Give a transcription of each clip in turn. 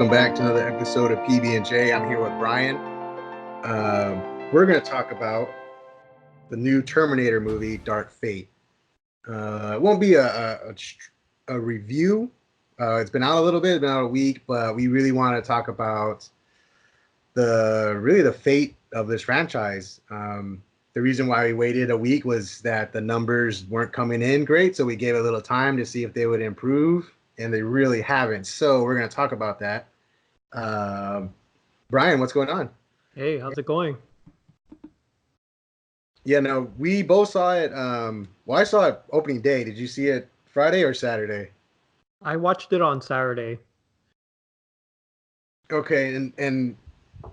welcome back to another episode of PB&J. I'm here with Brian. We're going to talk about the new Terminator movie, Dark Fate. It won't be a review. It's been out a little bit, it's been out a week, but we really want to talk about the fate of this franchise. The reason why we waited a week was that the numbers weren't coming in great, so we gave it a little time to see if they would improve, and they really haven't. So we're going to talk about that. Brian, what's going on? Hey, how's it going? Yeah, no, we both saw it. Well, I saw it opening day. Did you see it Friday or Saturday? I watched it on Saturday. Okay, and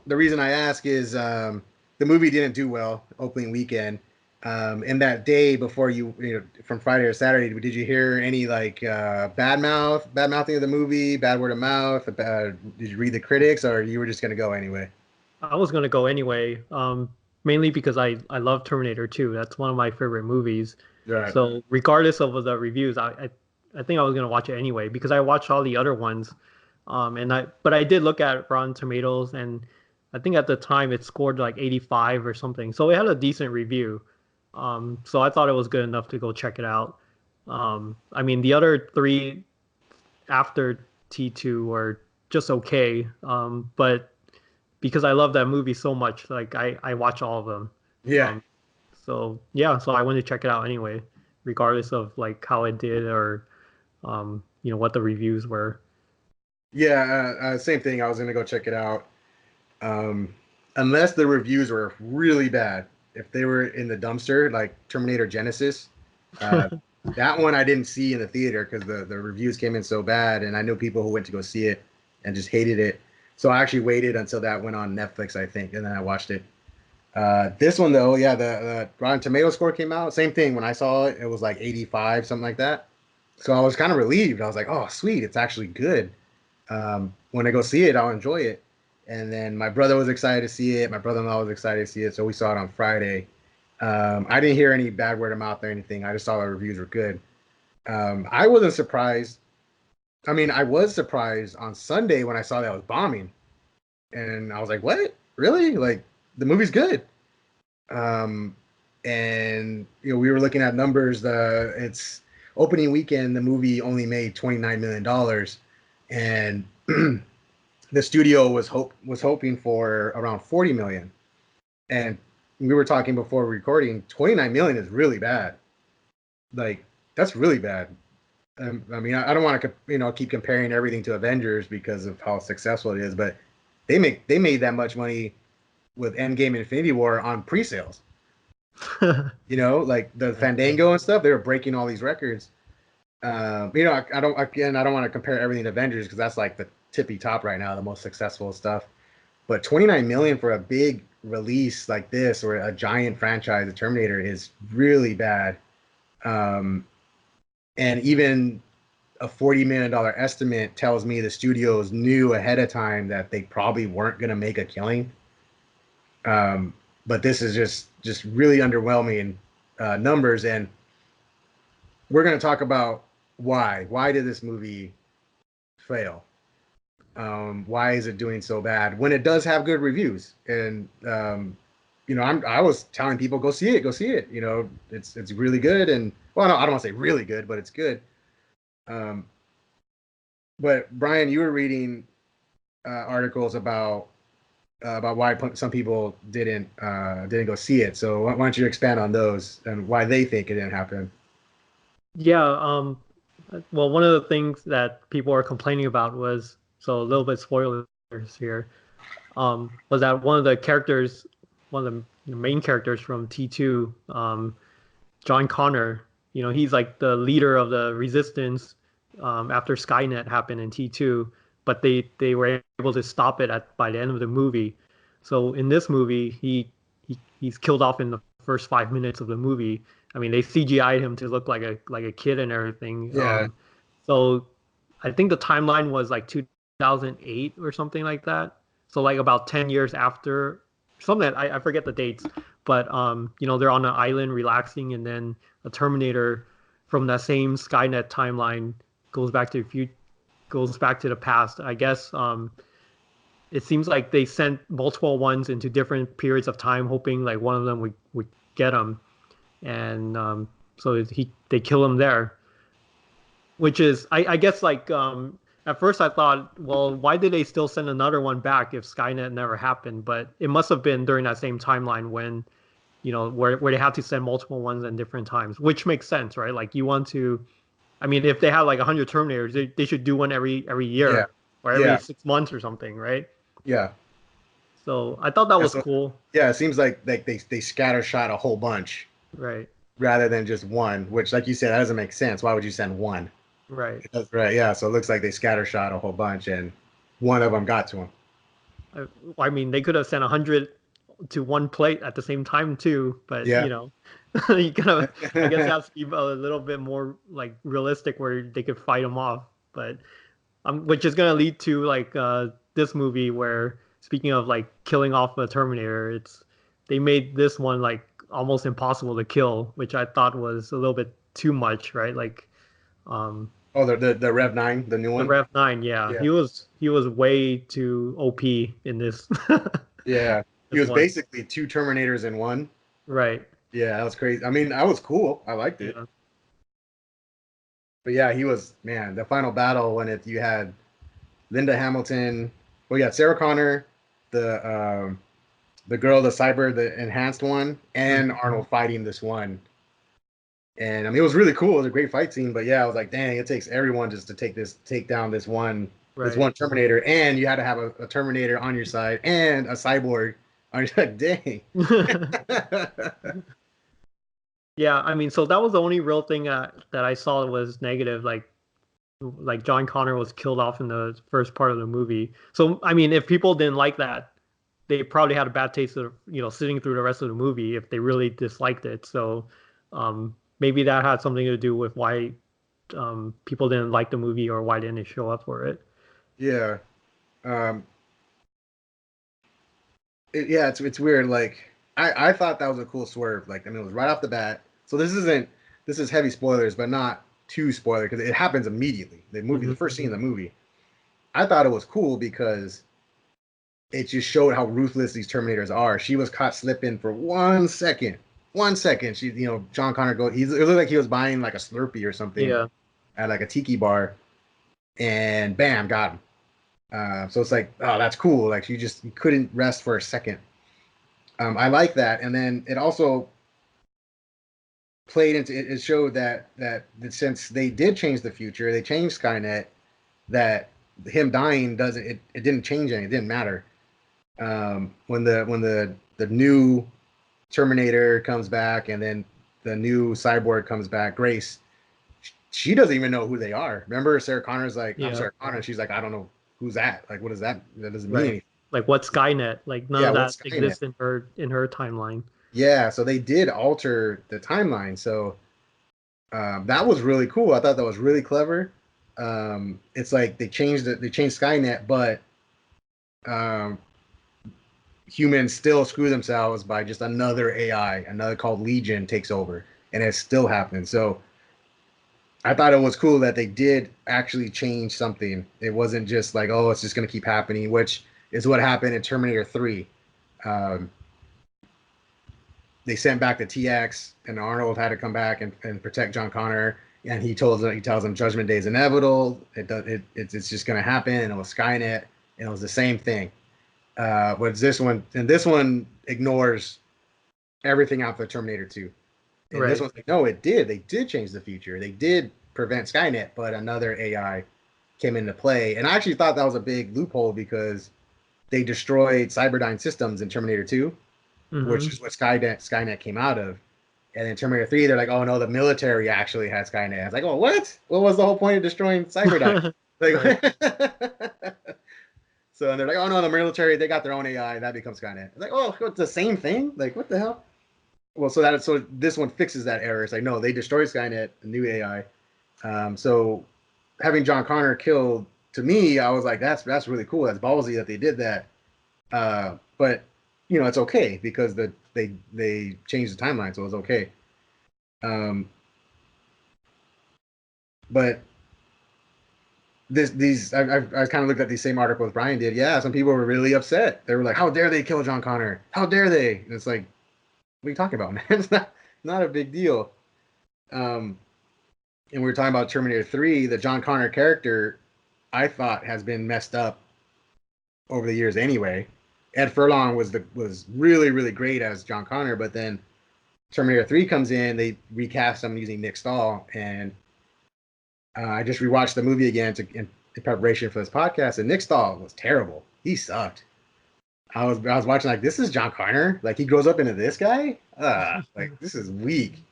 the reason I ask is the movie didn't do well opening weekend. And that day before you know, from Friday or Saturday, did you hear any like bad mouthing of the movie, bad word of mouth? Did you read the critics, or you were just gonna go anyway? I was gonna go anyway, mainly because I love Terminator 2. That's one of my favorite movies. Right. So regardless of the reviews, I think I was gonna watch it anyway because I watched all the other ones. But I did look at Rotten Tomatoes, and I think at the time it scored like 85 or something. So it had a decent review. So I thought it was good enough to go check it out. I mean, the other three after T2 were just okay. But because I love that movie so much, like I watch all of them. Yeah. Um, so yeah, so I went to check it out anyway, regardless of like how it did or what the reviews were. Yeah, same thing. I was gonna go check it out, unless the reviews were really bad. If they were in the dumpster, like Terminator Genesis, uh, that one I didn't see in the theater because the reviews came in so bad, and I knew people who went to go see it and just hated it. So I actually waited until that went on Netflix, I think, and then I watched it. This one though, yeah, the Rotten Tomato score came out. Same thing. When I saw it, it was like 85, something like that. So I was kind of relieved. I was like, oh, sweet, it's actually good. When I go see it, I'll enjoy it. And then my brother was excited to see it. My brother-in-law was excited to see it. So we saw it on Friday. I didn't hear any bad word of mouth or anything. I just saw the reviews were good. I wasn't surprised. I mean, I was surprised on Sunday when I saw that it was bombing. And I was like, what? Really? Like, the movie's good. Um, and, we were looking at numbers. It's opening weekend, the movie only made $29 million. And the studio was hoping for around 40 million. And we were talking before recording, 29 million is really bad. Like, that's really bad. I mean, I don't want to keep comparing everything to Avengers because of how successful it is, but they made that much money with Endgame and Infinity War on pre-sales. Like the Fandango and stuff, they were breaking all these records. I don't want to compare everything to Avengers because that's like the tippy top right now, the most successful stuff. But 29 million for a big release like this or a giant franchise, the Terminator, is really bad. And even a $40 million estimate tells me the studios knew ahead of time that they probably weren't going to make a killing. But this is just really underwhelming numbers, and we're going to talk about why. Why did this movie fail? Why is it doing so bad when it does have good reviews? And I was telling people, go see it. It's really good. And well, no, I don't want to say really good, but it's good. But Brian, you were reading articles about why some people didn't go see it. So why don't you expand on those and why they think it didn't happen? Yeah, well, one of the things that people are complaining about was, so a little bit spoilers here, was that one of the main characters from T2, John Connor, he's like the leader of the resistance after Skynet happened in T2, but they were able to stop it by the end of the movie. So in this movie, he's killed off in the first 5 minutes of the movie. I mean, they CGI'd him to look like a kid and everything. Yeah. So I think the timeline was like 2008 or something like that. So like about 10 years after something. I forget the dates, but they're on an island relaxing, and then a Terminator from that same Skynet timeline goes back to goes back to the past. I guess it seems like they sent multiple ones into different periods of time, hoping like one of them would get him, and so they kill him there, which is I guess like at first I thought, well, why did they still send another one back if Skynet never happened? But it must have been during that same timeline when where they have to send multiple ones in different times, which makes sense, right? Like you want to, I mean, if they had like 100 Terminators, they should do one every Yeah, year or every yeah, 6 months or something, right? yeah. So I thought that Yeah, was so cool, yeah, it seems like they scatter shot a whole bunch right? rather than just one, which, like you said, that doesn't make sense. Why would you send one? Right. That's right. Yeah. So it looks like they scatter shot a whole bunch, and one of them got to him. I, I mean, they could have sent 100 to one plate at the same time too, but Yeah. you gotta, I guess, it has to be a little bit more like realistic where they could fight them off. But which is gonna lead to like this movie where, speaking of like killing off a Terminator, they made this one like almost impossible to kill, which I thought was a little bit too much, right? Like um Oh, the Rev 9, the new the one. Rev 9, yeah, Yeah. he was way too OP in this Yeah. He this was one, basically two Terminators in one. right? Yeah, that was crazy. I mean, that was cool. I liked it. Yeah, But yeah, he was, man, the final battle when you had Linda Hamilton, well, you had Sarah Connor, the girl, the cyber, the enhanced one, and mhm. Arnold fighting this one. And I mean, it was really cool. It was a great fight scene. But yeah, I was like, dang, it takes everyone just to take down this Right. one Terminator, and you had to have a Terminator on your side and a cyborg on your side. Dang. Yeah, I mean, so that was the only real thing that I saw was negative. Like John Connor was killed off in the first part of the movie. So I mean, if people didn't like that, they probably had a bad taste of sitting through the rest of the movie if they really disliked it. So maybe that had something to do with why people didn't like the movie or why didn't they show up for it. Yeah. Um, yeah, it's weird. Like I thought that was a cool swerve. Like I mean, it was right off the bat. So this is heavy spoilers, but not too spoiler because it happens immediately. The Hmm. first scene in the movie. I thought it was cool because it just showed how ruthless these Terminators are. She was caught slipping for 1 second. 1 second. John Connor it looked like he was buying like a Slurpee or something Yeah. at like a tiki bar, and bam, got him. So it's like, oh, that's cool. Like you couldn't rest for a second. I like that, and then it also played into it showed that since they did change the future, they changed Skynet. That him dying doesn't it didn't change anything. It didn't matter. When the new Terminator comes back, and then the new cyborg comes back, Grace, she doesn't even know who they are. Remember, Sarah Connor's like, I'm Yeah. Sarah Connor, and she's like, I don't know who's that. Like, what is that? That doesn't mean Right. anything. Like what Skynet? Like none Yeah, of that what's Skynet? exists in her timeline. Yeah, so they did alter the timeline. So that was really cool. I thought that was really clever. It's like they changed Skynet, but um, humans still screw themselves by just another AI, another called Legion takes over, and it's still happening. So I thought it was cool that they did actually change something. It wasn't just like, oh, it's just going to keep happening, which is what happened in Terminator 3. Um, they sent back the TX, and Arnold had to come back and protect John Connor. And he tells them Judgment Day is inevitable. It's just going to happen. And it was Skynet, and it was the same thing. But this one ignores everything out for Terminator 2. And this Right. one's like, no, it did. They did change the future. They did prevent Skynet, but another AI came into play. And I actually thought that was a big loophole because they destroyed Cyberdyne systems in Terminator 2, which Hmm. is what Skynet came out of. And in Terminator 3, they're like, oh no, the military actually had Skynet. I was like, oh, what? What was the whole point of destroying Cyberdyne? Like, Right. so and they're like, oh no, the military, they got their own AI, that becomes Skynet. It's like, oh, it's the same thing? Like, what the hell? Well, so this one fixes that error. It's like, no, they destroyed Skynet, a new AI. So having John Connor killed, to me, I was like, that's really cool. That's ballsy that they did that. But it's okay because they changed the timeline, so it was okay. Um, but I kind of looked at these same articles Brian did. Yeah, some people were really upset. They were like, "How dare they kill John Connor? How dare they?" And it's like, what are you talking about, man? It's not a big deal. Um, and we were talking about Terminator 3. The John Connor character, I thought, has been messed up over the years anyway. Ed Furlong was really really great as John Connor, but then Terminator 3 comes in, they recast him using Nick Stahl, and I just rewatched the movie again in preparation for this podcast, and Nick Stahl was terrible. He sucked. I was watching like, this is John Connor. Like, he grows up into this guy. Like, this is weak.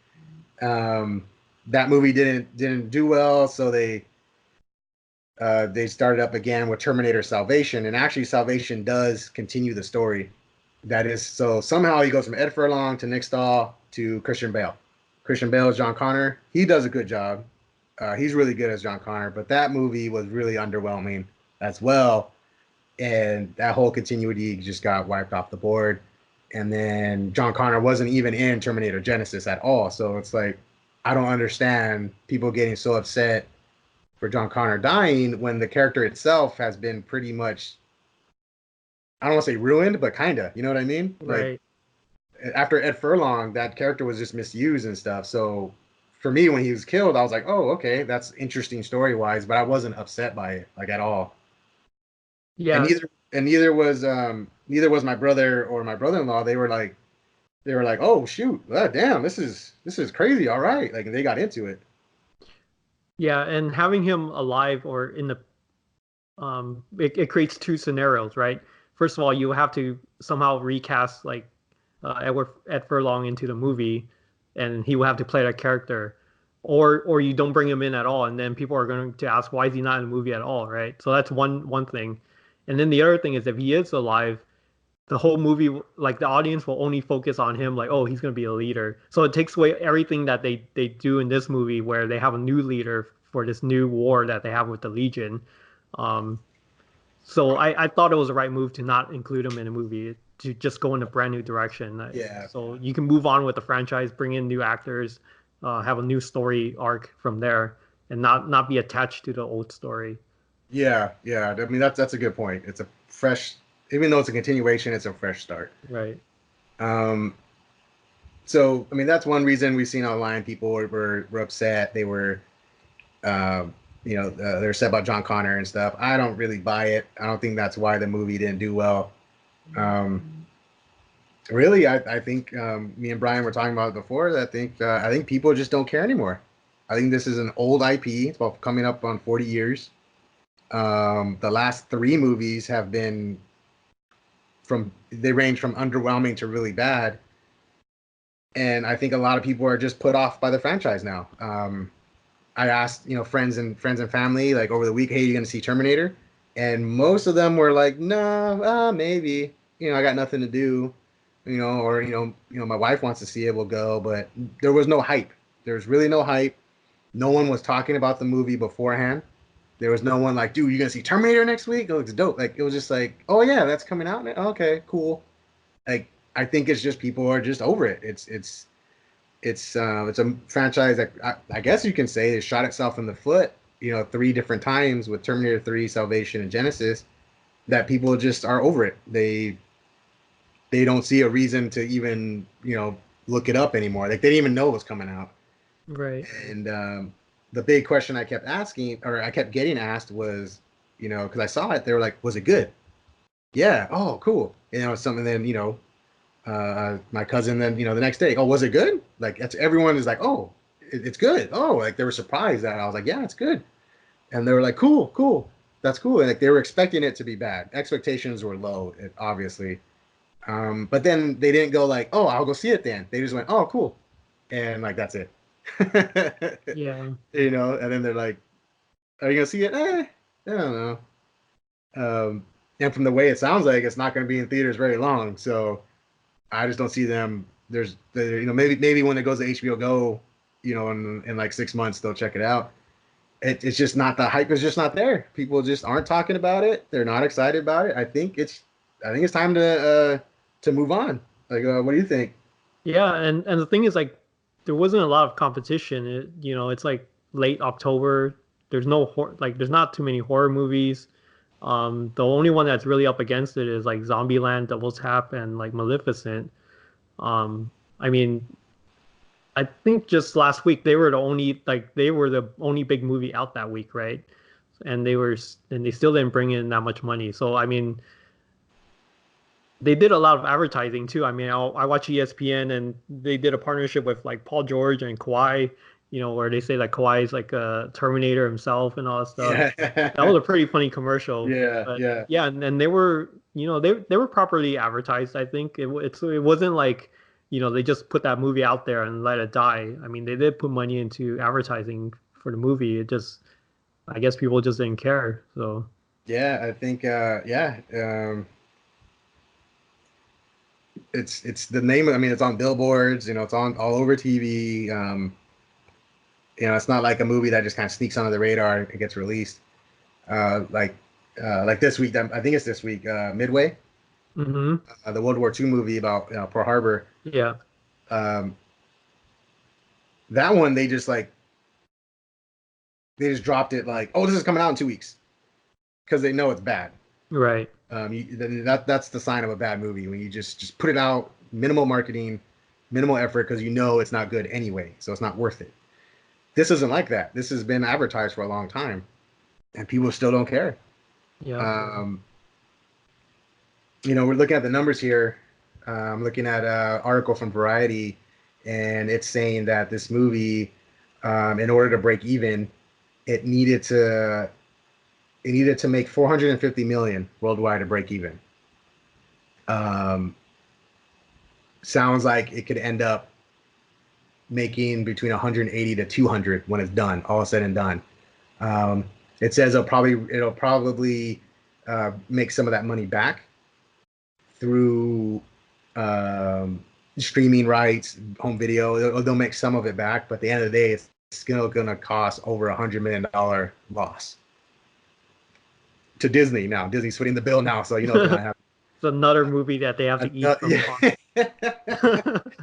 Um, that movie didn't do well, so they started up again with Terminator Salvation, and actually Salvation does continue the story. That is, so somehow he goes from Ed Furlong to Nick Stahl to Christian Bale. Christian Bale is John Connor. He does a good job. He's really good as John Connor, but that movie was really underwhelming as well, and that whole continuity just got wiped off the board. And then John Connor wasn't even in Terminator Genesis at all, so it's like, I don't understand people getting so upset for John Connor dying when the character itself has been pretty much, I don't want to say ruined, but kinda, you know what I mean? Like, Right. after Ed Furlong, that character was just misused and stuff. So for me, when he was killed, I was like, oh, okay, that's interesting story wise, but I wasn't upset by it like at all. And Yeah. neither was my brother or my brother-in-law. They were like, oh shoot, damn, this is crazy. All right, like they got into it. Yeah. And having him alive or in the it creates two scenarios, right? First of all, you have to somehow recast like Ed Furlong into the movie, and he will have to play that character, or you don't bring him in at all, and then people are going to ask why is he not in the movie at all, right? So that's one thing, and then the other thing is if he is alive, the whole movie, like the audience will only focus on him, like, oh, he's going to be a leader. So it takes away everything that they do in this movie where they have a new leader for this new war that they have with the Legion. um so I thought it was the right move to not include him in a movie, to just go in a brand new direction. Yeah, So you can move on with the franchise, bring in new actors, have a new story arc from there, and not be attached to the old story. yeah, yeah. I mean, that's a good point. It's a fresh, even though it's a continuation, it's a fresh start. Right. Um, so I mean, that's one reason we've seen online people were upset. They were, um, they're upset about John Connor and stuff. I don't really buy it. I don't think that's why the movie didn't do well. Um, really, I think me and Brian were talking about it before. I think people just don't care anymore. I think this is an old IP. It's about coming up on 40 years. The last three movies have been they range from underwhelming to really bad, and I think a lot of people are just put off by the franchise now. I asked, friends and family, like over the week, hey, you gonna see Terminator? And most of them were like, no, maybe. I got nothing to do. Or my wife wants to see it, we'll go. But there was no hype. There was really no hype. No one was talking about the movie beforehand. There was no one like, dude, you gonna see Terminator next week? It looks dope. Like, it was just like, oh yeah, that's coming out. Okay, cool. Like, I think it's just people are just over it. It's a franchise that I guess you can say it shot itself in the foot, three different times with Terminator 3, Salvation, and Genesis. That people just are over it. They don't see a reason to even look it up anymore. Like, they didn't even know it was coming out. Right. And the big question I kept asking, or I kept getting asked, was, because I saw it, they were like, "Was it good?" Yeah. Oh, cool. Something. Then my cousin, then the next day, oh, was it good? Like, that's, everyone is like, oh, it's good. Oh, like they were surprised that I was like, yeah, it's good. And they were like, cool, cool, that's cool. And like, they were expecting it to be bad. Expectations were low, obviously. But then they didn't go like, oh, I'll go see it then. They just went, oh, cool, and like, that's it. Yeah. And then they're like, are you gonna see it? I don't know. And from the way it sounds like, it's not going to be in theaters very long. So I just don't see them. Maybe when it goes to HBO Go, in like 6 months, they'll check it out. It's just not, the hype is just not there. People just aren't talking about it. They're not excited about it. I think it's time to move on. Like, what do you think? Yeah, and the thing is, like, there wasn't a lot of competition. It's like late October. there's no like there's not too many horror movies. The only one that's really up against it is like Zombieland, Double Tap, and like Maleficent. Um, I mean, I think just last week they were the only big movie out that week, right? And they still didn't bring in that much money. So I mean, they did a lot of advertising too. I mean, I watch ESPN and they did a partnership with like Paul George and Kawhi, where they say like Kawhi is like a Terminator himself and all that stuff. That was Yeah. a pretty funny commercial. Yeah, But yeah. yeah, and they were, they were properly advertised. I think it wasn't like, they just put that movie out there and let it die. I mean, they did put money into advertising for the movie. It just, I guess people just didn't care. So Yeah, I think yeah. It's the name of, I mean, it's on billboards, it's on all over TV. It's not like a movie that just kind of sneaks under the radar and gets released. Like this week, I think it's this week, Midway, hmm the World War II movie about Pearl Harbor. yeah, Um, that one they just dropped it like, oh, this is coming out in 2 weeks because they know it's bad. right. That's the sign of a bad movie when you just put it out, minimal marketing, minimal effort because it's not good anyway, so it's not worth it. This isn't like that. This has been advertised for a long time, and people still don't care. Yeah. Um, we're looking at the numbers here. I'm looking at an article from Variety, and it's saying that this movie, in order to break even, it needed to make 450 million worldwide to break even. Um, sounds like it could end up making between 180 to 200 when it's done, all said and done. Um, it says it'll probably make some of that money back through streaming rights, home video. They'll make some of it back, but at the end of the day, it's still going to cost over $100 million loss to Disney. Now Disney's footing the bill now, so it's going to have It's another movie that they have to eat from Fox.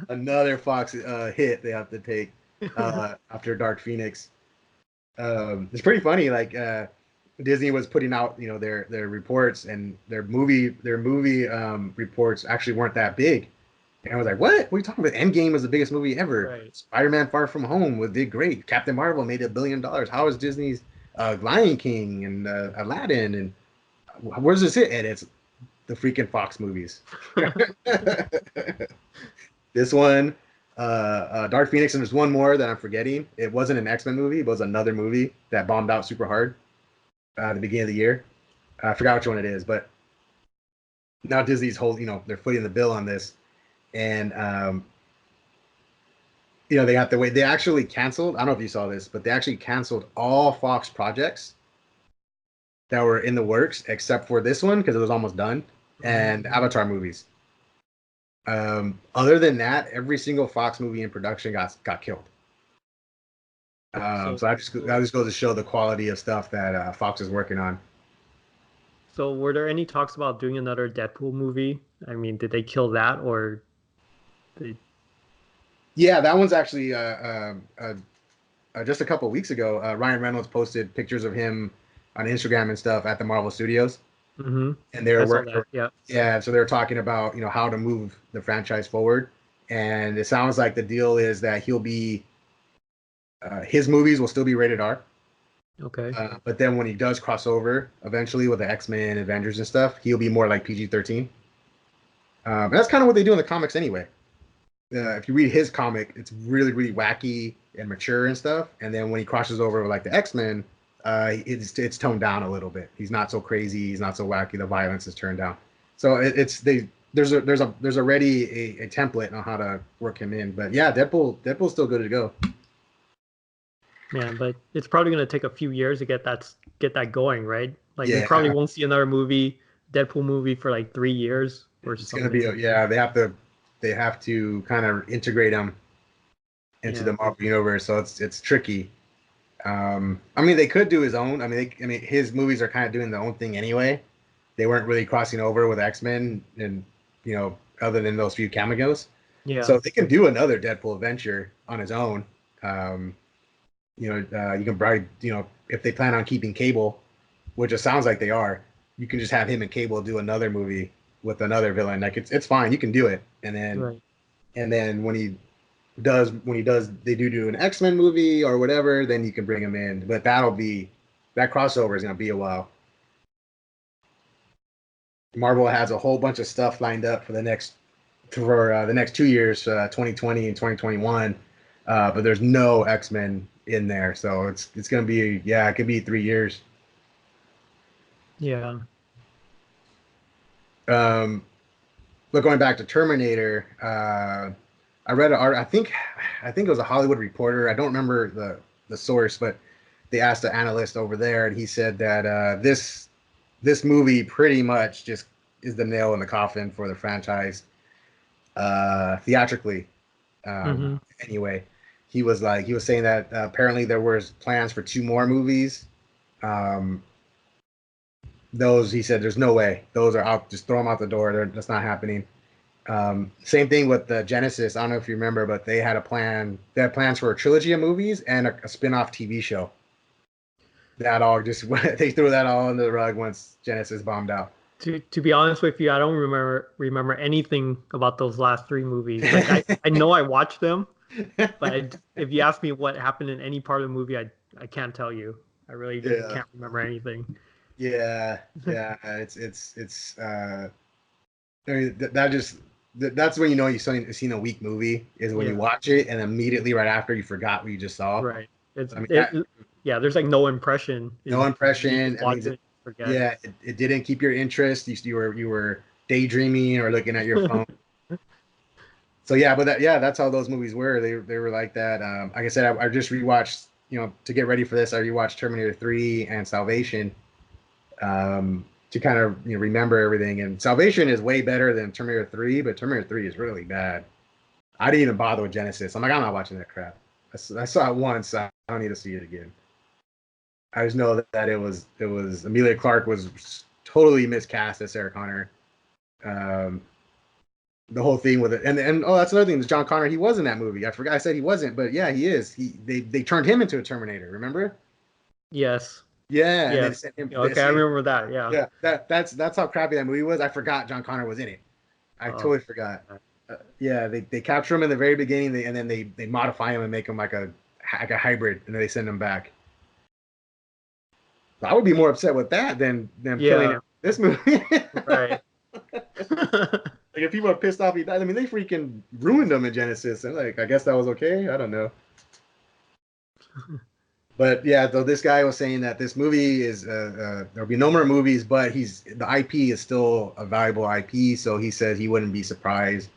another Fox hit they have to take after Dark Phoenix. It's pretty funny. Like Disney was putting out, their reports, and their movie reports actually weren't that big. And I was like, what? What are you talking about? Endgame was the biggest movie ever. Right. Spider-Man: Far From Home did great. Captain Marvel made $1 billion. How is Disney's Lion King and Aladdin, and where's this hit? And it's the freaking Fox movies. This one, Dark Phoenix, and there's one more that I'm forgetting. It wasn't an X-Men movie. It was another movie that bombed out super hard at the beginning of the year. I forgot which one it is, but now Disney's they're footing the bill on this. And, they got the way they actually canceled. I don't know if you saw this, but they actually canceled all Fox projects that were in the works except for this one because it was almost done, and Avatar movies. Other than that, every single Fox movie in production got killed. So that just goes to show the quality of stuff that Fox is working on. So were there any talks about doing another Deadpool movie? I mean, did they kill that or they... Yeah, that one's actually just a couple of weeks ago. Ryan Reynolds posted pictures of him on Instagram and stuff at the Marvel Studios, and they were working. Yeah, so they were talking about how to move the franchise forward, and it sounds like the deal is that he'll be his movies will still be rated R. Okay. But then when he does cross over eventually with the X-Men, Avengers, and stuff, he'll be more like PG-13. And that's kind of what they do in the comics anyway. If you read his comic, it's really, really wacky and mature and stuff. And then when he crosses over with like the X-Men, it's toned down a little bit. He's not so crazy. He's not so wacky. The violence is turned down. So there's already a template on how to work him in. But yeah, Deadpool's still good to go. Man, but it's probably gonna take a few years to get that going, right? Like Yeah. we probably won't see another Deadpool movie for like 3 years or It's something. gonna be they have to kind of integrate them into the Marvel universe, so it's tricky. I mean, they could do his own. I mean, his movies are kind of doing their own thing anyway. They weren't really crossing over with X-Men, and other than those few cameos. Yeah. So they can do another Deadpool adventure on his own. You can probably if they plan on keeping Cable, which it sounds like they are, you can just have him and Cable do another movie with another villain. Like it's fine, you can do it. Right. And then when he does they do an X-Men movie or whatever, then you can bring him in. But that crossover is gonna be a while. Marvel has a whole bunch of stuff lined up for the next 2 years, 2020 and 2021. But there's no X-Men in there, so it's gonna be, yeah, it could be 3 years. Yeah. Um, but going back to Terminator, I read an art. I think it was a Hollywood Reporter. I don't remember the source, but they asked the analyst over there, and he said that this movie pretty much just is the nail in the coffin for the franchise, theatrically. Mm-hmm. Anyway, he was saying that apparently there was plans for two more movies. Um, those, he said, there's no way, those are out. Just throw them out the door. That's not happening. Same thing with the Genesis. I don't know if you remember, but they had a plan. They had plans for a trilogy of movies and a spin-off TV show. That all just they threw that all under the rug once Genesis bombed out. To be honest with you, I don't remember anything about those last three movies. Like I know I watched them, but if you ask me what happened in any part of the movie, I can't tell you. I really just Yeah, can't remember anything. yeah, yeah. I mean, that's when you know seen a weak movie, is when you Yeah, watch it and immediately right after you forgot what you just saw. right. I mean, that Yeah, there's like no impression. no You impression. just I watch mean, it, forget. yeah, it didn't keep your interest. You were daydreaming or looking at your phone. So yeah, but that's how those movies were. They were like that. Like I said, I just rewatched, to get ready for this. I rewatched Terminator 3 and Salvation, to kind of, remember everything. And Salvation is way better than Terminator 3, but Terminator 3 is really bad. I didn't even bother with Genesis. I'm like, I'm not watching that crap. I saw it once. I don't need to see it again. I just know that it was Emilia Clarke was totally miscast as Sarah Connor. Um, the whole thing with it, and oh, that's another thing. John Connor, he was in that movie. I forgot I said he wasn't, but yeah, he is. They turned him into a Terminator. Remember? Yes, Yeah, and they yes. sent him. They Okay, I sent, remember that. Yeah. yeah, that's how crappy that movie was. I forgot John Connor was in it. I Oh, totally forgot. Yeah, they capture him in the very beginning, and then they modify him and make him like a hybrid, and then they send him back. I would be more upset with that than killing yeah. him in this movie. Right. Like, if people are pissed off he died, I mean, they freaking ruined him in Genesis, and like, I guess that was okay. I don't know, but yeah, though this guy was saying that this movie is there'll be no more movies, but the IP is still a valuable IP, so he said he wouldn't be surprised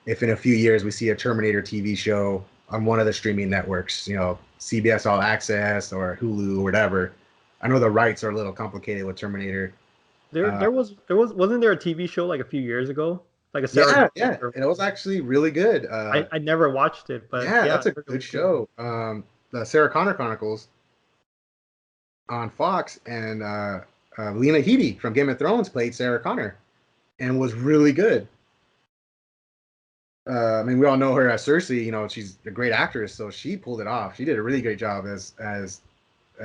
if in a few years we see a Terminator TV show on one of the streaming networks, CBS All Access or Hulu or whatever. I know the rights are a little complicated with Terminator. Uh, Wasn't there a TV show like a few years ago, like a Sarah yeah, yeah, Connor and it was actually really good. I never watched it, but Yeah, yeah, I that's a heard it good was good. show. The Sarah Connor Chronicles on Fox, and Lena Headey from Game of Thrones played Sarah Connor and was really good. I mean, we all know her as Cersei. She's a great actress, so she pulled it off. She did a really great job as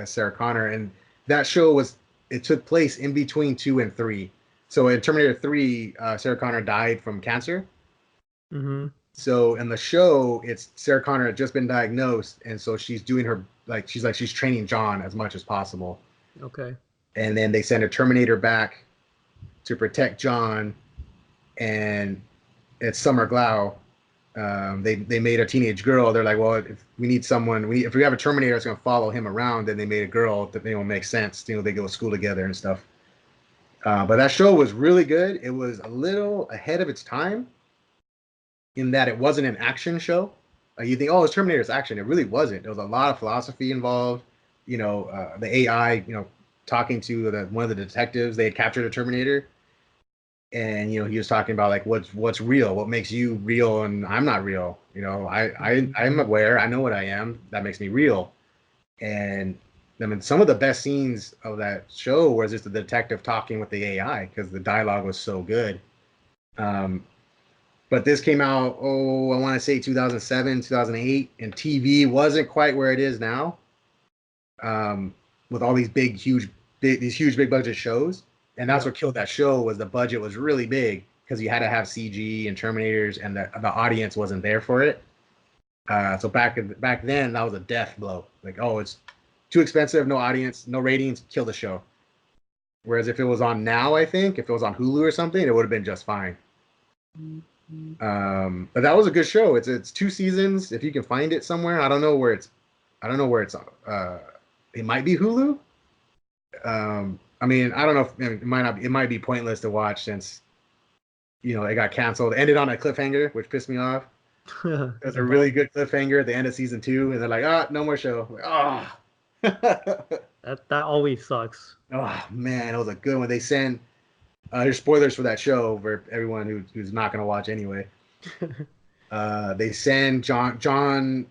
Sarah Connor, and that show it took place in between 2 and 3. So in Terminator 3, Sarah Connor died from cancer. Mm-hmm. So in the show, it's Sarah Connor had just been diagnosed, and so she's doing she's training John as much as possible, Okay. and then they send a Terminator back to protect John, and it's Summer Glau. They made a teenage girl. They're like, well, if we need someone, if we have a Terminator that's going to follow him around, then they made a girl that makes sense. They go to school together and stuff. But that show was really good. It was a little ahead of its time in that it wasn't an action show. You think, oh, it's Terminator's action. It really wasn't. There was a lot of philosophy involved. The AI, talking to one of the detectives. They had captured a Terminator, and he was talking about like what's real, what makes you real, and I'm not real. I'm aware. I know what I am. That makes me real. And I mean, some of the best scenes of that show was just the detective talking with the AI because the dialogue was so good. Um, but this came out, I want to say 2007, 2008, and TV wasn't quite where it is now. Um, with all these these huge big budget shows, and that's Yeah. what killed that show was the budget was really big because you had to have CG and Terminators, and the audience wasn't there for it. So back then, that was a death blow. Like, oh, it's too expensive, no audience, no ratings, kill the show. Whereas if it was on now, I think if it was on Hulu or something, it would have been just fine. But that was a good show. It's 2 seasons. If you can find it somewhere, I don't know where it's. It might be Hulu. I mean, I don't know. If, it might not. It might be pointless to watch since it got canceled. It ended on a cliffhanger, which pissed me off. It was a really good cliffhanger at the end of season 2, and they're like, ah, no more show. Like, ah. That always sucks. Oh man, it was a good one. They send there's spoilers for that show for everyone who's not gonna watch anyway. They send John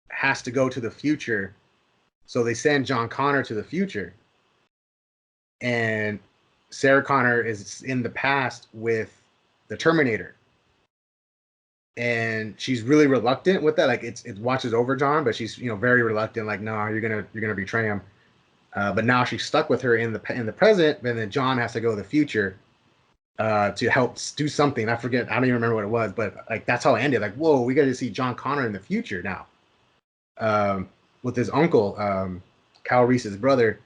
has to go to the future, so they send John Connor to the future, and Sarah Connor is in the past with the Terminator, and she's really reluctant with that. Like it watches over John, but she's very reluctant. Like, no, you're gonna betray him. But now she's stuck with her in the present, and then John has to go to the future to help do something. I forget. I don't even remember what it was, but like that's how it ended. Like, whoa, we got to see John Connor in the future now, with his uncle, Kyle Reese's brother.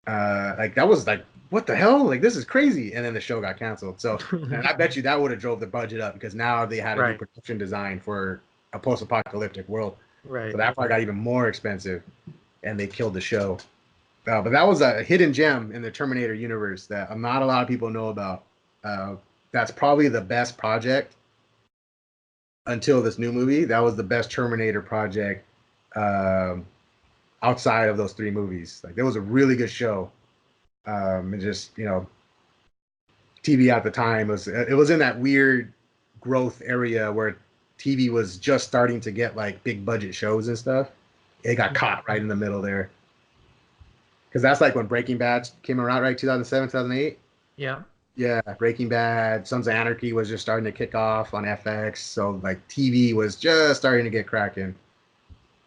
Like that was like, what the hell? Like this is crazy. And then the show got canceled. So, and I bet you that would have drove the budget up because now they had a new Right. production design for a post-apocalyptic world. Right. So that probably got even more expensive, and they killed the show. But that was a hidden gem in the Terminator universe that not a lot of people know about. That's probably the best project until this new movie. That was the best Terminator project outside of those 3 movies. Like, it was a really good show. And just TV at the time it was in that weird growth area where TV was just starting to get like big budget shows and stuff. It got caught right in the middle there. Because that's like when Breaking Bad came around, right? 2007, 2008. Yeah. Yeah, Breaking Bad, Sons of Anarchy was just starting to kick off on FX. So like TV was just starting to get cracking.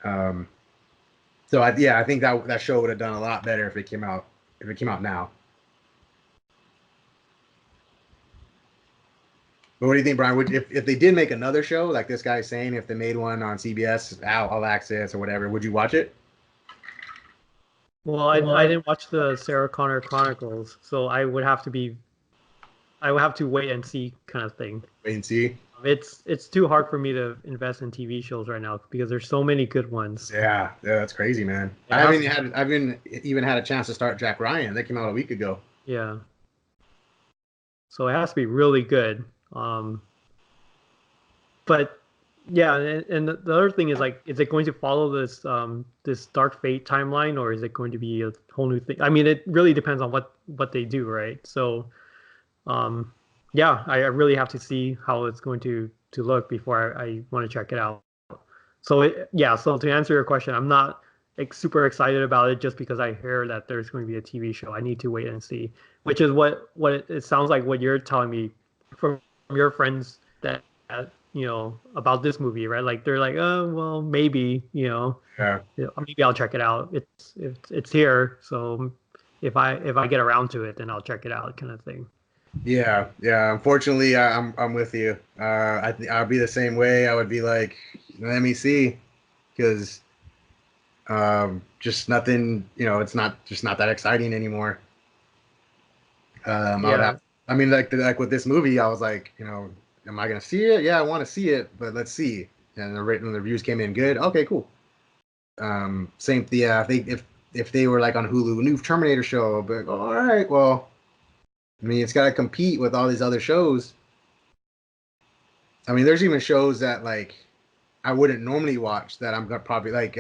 Um, so I think that show would have done a lot better if it came out now. But what do you think, Brian? If they did make another show like this guy's saying, if they made one on CBS, All Access or whatever, would you watch it? Well, I didn't watch the Sarah Connor Chronicles, so I would have to wait and see kind of thing. Wait and see. It's too hard for me to invest in TV shows right now because there's so many good ones. Yeah, that's crazy, man. It has, I haven't even had a chance to start Jack Ryan. That came out a week ago. yeah. So it has to be really good. But yeah, and the other thing is like, is it going to follow this Dark Fate timeline, or is it going to be a whole new thing? I mean, it really depends on what they do, right? So, um, yeah, I really have to see how it's going to look before I want to check it out. So yeah, so to answer your question, I'm not like super excited about it just because I hear that there's going to be a TV show. I need to wait and see, which is what it sounds like what you're telling me from your friends that about this movie, right? Like they're like, oh well, maybe Yeah. maybe I'll check it out. It's here, so if I get around to it, then I'll check it out, kind of thing. Yeah. Unfortunately, I'm with you. I'll be the same way. I would be like, let me see, because just nothing. It's not that exciting anymore. I would Yeah, have. I mean, like with this movie, I was like, am I gonna see it? Yeah, I want to see it, but let's see. And the reviews came in good. Okay, cool. Same. Yeah, if they were like on Hulu, new Terminator show, but all right, well, I mean, it's got to compete with all these other shows. I mean, there's even shows that like I wouldn't normally watch that I'm gonna probably like.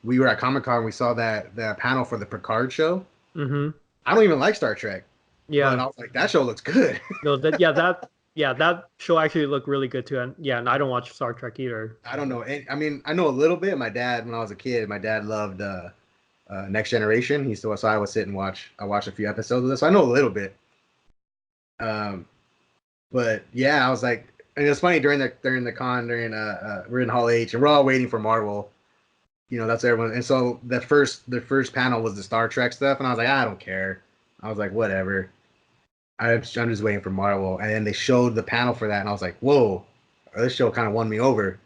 We were at Comic Con, we saw the panel for the Picard show. mm-hmm. I don't even like Star Trek, but Yeah. I was like, that show looks good. No, that show actually looked really good too. And yeah, and I don't watch Star Trek either. I don't know. I mean, I know a little bit. My dad, when I was a kid, my dad loved Next Generation. So I would sit and watch. I watched a few episodes of this. So I know a little bit. Um, but yeah, I was like, and it was funny during the con we're in Hall H and we're all waiting for Marvel. You know, that's everyone. And so the first panel was the Star Trek stuff, and I was like, I don't care. I was like, whatever. I'm just waiting for Marvel, and then they showed the panel for that, and I was like, whoa, this show kind of won me over.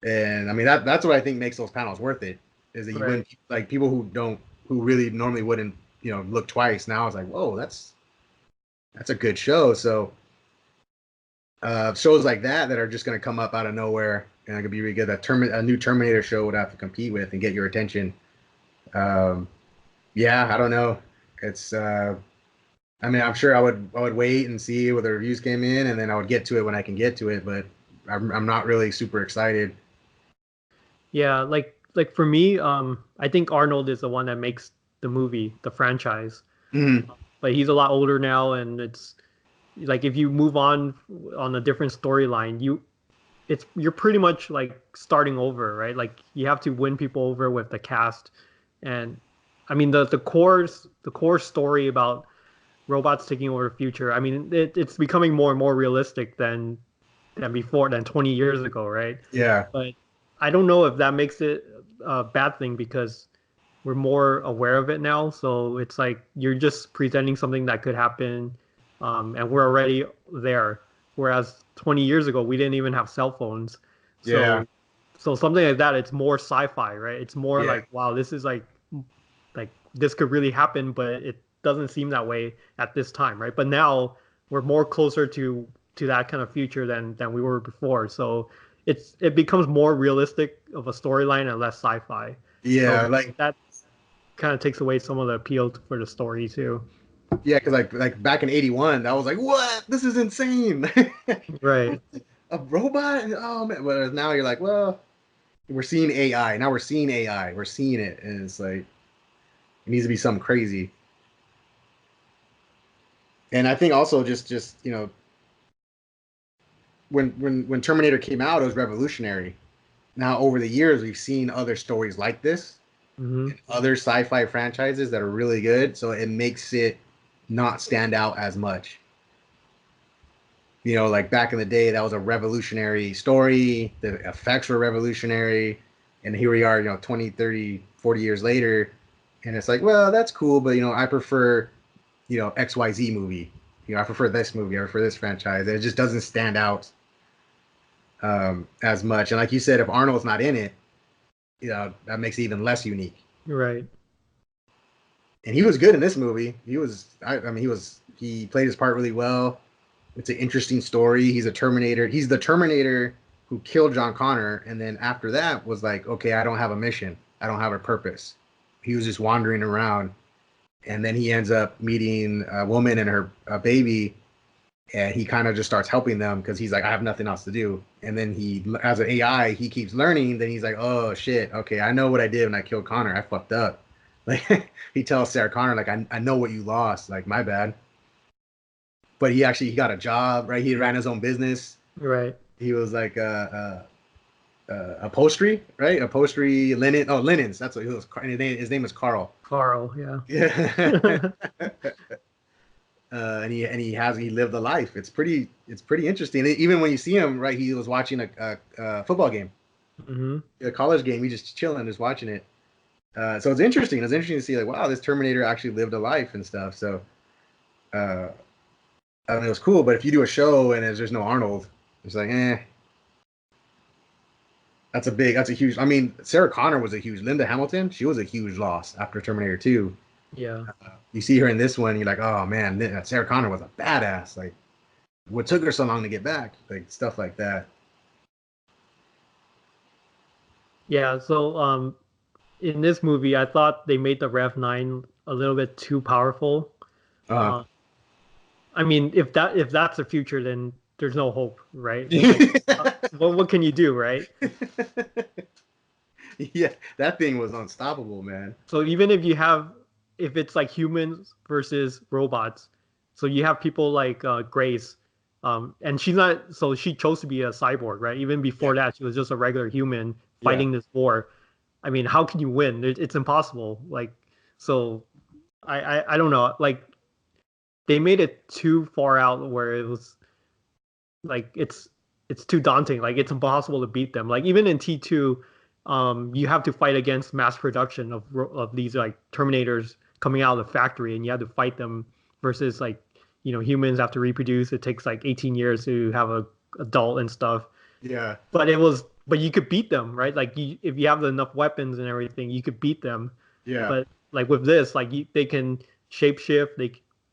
And I mean that's what I think makes those panels worth it is that you win Right. like people who really normally wouldn't look twice. Now I was like, whoa, that's a good show. So shows like that are just going to come up out of nowhere and it could be really good. A new Terminator show would have to compete with and get your attention. Um, yeah, I don't know. It's I mean, I'm sure I would wait and see what the reviews came in, and then I would get to it when I can get to it. But I'm not really super excited. Yeah, like for me, I think Arnold is the one that makes the movie, the franchise. Mhm. But he's a lot older now, and it's like if you move on a different storyline, you're pretty much like starting over, right? Like you have to win people over with the cast, and I mean the core story about robots taking over the future. I mean it's becoming more and more realistic than 20 years ago, right? Yeah, But I don't know if that makes it a bad thing because we're more aware of it now. So it's like you're just presenting something that could happen, and we're already there. Whereas 20 years ago, we didn't even have cell phones. yeah, So something like that, it's more sci-fi, right? It's more yeah, like, wow, this is like this could really happen, but it doesn't seem that way at this time, right? But now we're more closer to that kind of future than we were before. So it becomes more realistic of a storyline and less sci-fi. So yeah. Like that kind of takes away some of the appeal for the story too. yeah, because like back in '81, I was like, what? This is insane. Right. A robot? Oh man! But now you're like, well, we're seeing AI. Now we're seeing AI. We're seeing it, and it's like it needs to be something crazy. And I think also just when Terminator came out, it was revolutionary. Now over the years, we've seen other stories like this, Hmm. other sci-fi franchises that are really good, so it makes it not stand out as much. Like back in the day, that was a revolutionary story. The effects were revolutionary. And here we are, 20, 30, 40 years later. And it's like, well, that's cool, but, I prefer, XYZ movie. I prefer this movie. I prefer this franchise. It just doesn't stand out as much. And like you said, if Arnold's not in it, that makes it even less unique. Right. And he was good in this movie. I mean, he played his part really well. It's an interesting story. He's a Terminator. He's the Terminator who killed John Connor, and then after that was like, okay, I don't have a mission. I don't have a purpose. He was just wandering around, and then he ends up meeting a woman and her a baby, and he kind of just starts helping them because he's like, I have nothing else to do. And then as an AI, he keeps learning. Then he's like, oh shit, okay, I know what I did when I killed Connor. I fucked up. Like he tells Sarah Connor, like, I know what you lost. Like my bad. But he got a job, right? He ran his own business. Right. He was like upholstery, right? Upholstery, linen. Oh, linens. That's what he was. And his name is Carl. Carl, yeah. Yeah. And he lived a life. It's pretty interesting. Even when you see him, right? He was watching a football game, Hmm. a college game. He just chilling, just watching it. So it's interesting. It's interesting to see like, wow, this Terminator actually lived a life and stuff. So uh, I mean, it was cool. But if you do a show and there's no Arnold, it's like, that's a huge. I mean, Sarah Connor was a huge. Linda Hamilton, she was a huge loss after Terminator 2. Yeah. You see her in this one, you're like, oh man, Sarah Connor was a badass. Like, what took her so long to get back? Like stuff like that. Yeah. So in this movie, I thought they made the Rev 9 a little bit too powerful. Uh, Uh, I mean, if that's the future, then there's no hope, right? Like, what can you do, right? yeah, that thing was unstoppable, man. So even if it's like humans versus robots, so you have people like Grace, and she chose to be a cyborg, right? Even Yeah, before that, she was just a regular human yeah, fighting this war. I mean, how can you win? It's impossible. Like, so I don't know. Like, they made it too far out where it was like it's too daunting. Like, it's impossible to beat them. Like, even in T2, you have to fight against mass production of these like Terminators coming out of the factory, and you have to fight them versus like humans have to reproduce. It takes like 18 years to have a adult and stuff. Yeah. But you could beat them, right? Like if you have enough weapons and everything, you could beat them. Yeah. But like with this, like they can shapeshift,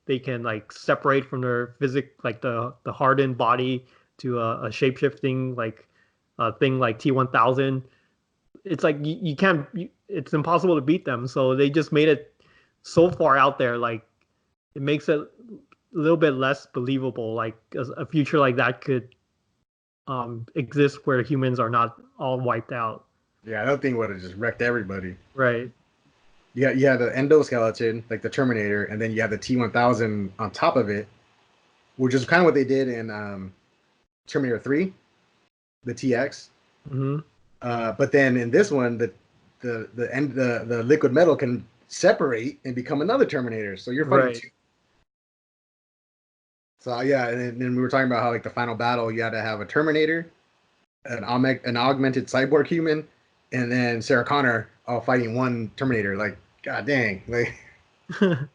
they can like separate from their like the hardened body to a shapeshifting like thing like T-1000. It's like you can't, it's impossible to beat them. So they just made it so far out there, like it makes it a little bit less believable. Like a future like that could exist where humans are not all wiped out. Yeah, that thing would have just wrecked everybody. Right. You had the endoskeleton, like the Terminator, and then you have the T-1000 on top of it, which is kind of what they did in Terminator 3, the TX. Mm-hmm. But then in this one, the liquid metal can separate and become another Terminator. So you're fighting Right. two. So yeah, and then we were talking about how like the final battle, you had to have a Terminator, an augmented cyborg human, and then Sarah Connor all fighting one Terminator. Like, god dang, like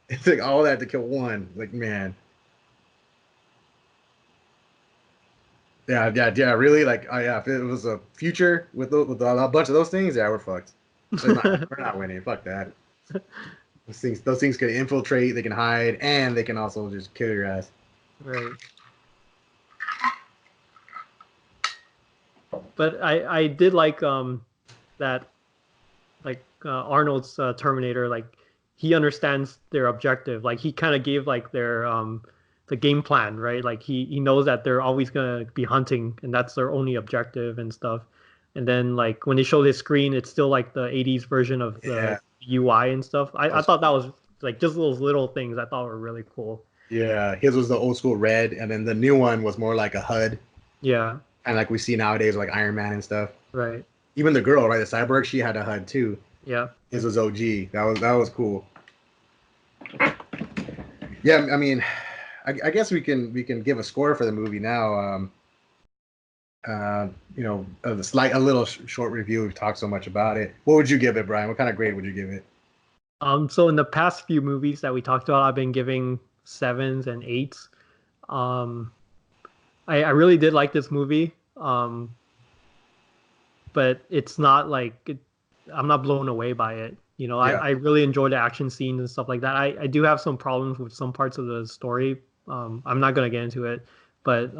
it's like all that to kill one. Like, man. Yeah, really. Like, oh yeah, if it was a future with a bunch of those things, yeah, we're fucked. We're not winning. Fuck that. Those things can infiltrate, they can hide, and they can also just kill your ass. Right. But I did like that like Arnold's Terminator, like he understands their objective. Like he kind of gave like their the game plan, right? Like he knows that they're always gonna be hunting, and that's their only objective and stuff. And then like when they show this screen, it's still like the '80s version of the Yeah. UI and stuff. I thought that was like just those little things I thought were really cool. Yeah, his was the old school red, and then the new one was more like a HUD, Yeah. and like we see nowadays, like Iron Man and stuff. Right. Even the girl, right, the cyborg, she had a HUD too. Yeah. His was OG. That was cool. Yeah, I mean, I guess we can give a score for the movie now. A little short review. We've talked so much about it. What would you give it, Brian? What kind of grade would you give it? So in the past few movies that we talked about, I've been giving sevens and eights. Um, I really did like this movie. But it's not like I'm not blown away by it. Yeah, I really enjoy the action scenes and stuff like that. I do have some problems with some parts of the story. I'm not gonna get into it, but